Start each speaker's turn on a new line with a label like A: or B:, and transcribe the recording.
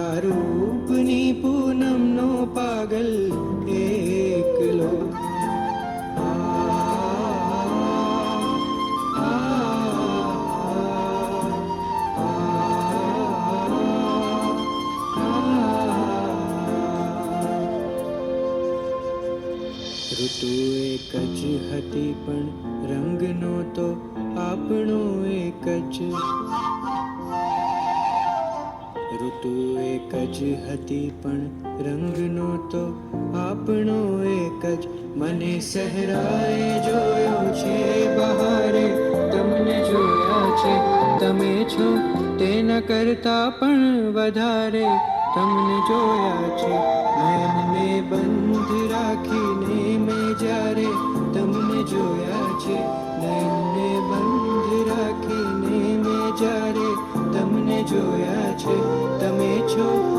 A: આ રૂપની પૂનમનો પાગલ એકલો. ઋતુ એક જ હતી પણ રંગનો તો આપણો એક જ. ઋતુ એક જ હતી પણ રંગનો તો આપણો એક જ. મને સહેરાએ જોયો છે બહારે, તમને જોયા છે, તમે છો તેના કરતા પણ વધારે તમને જોયા છે. નયનને બંધ રાખીને મેં જ્યારે તમને જોયા છે, નયનને બંધ રાખીને મેં જ્યારે તમને જોયા છે, તમે છો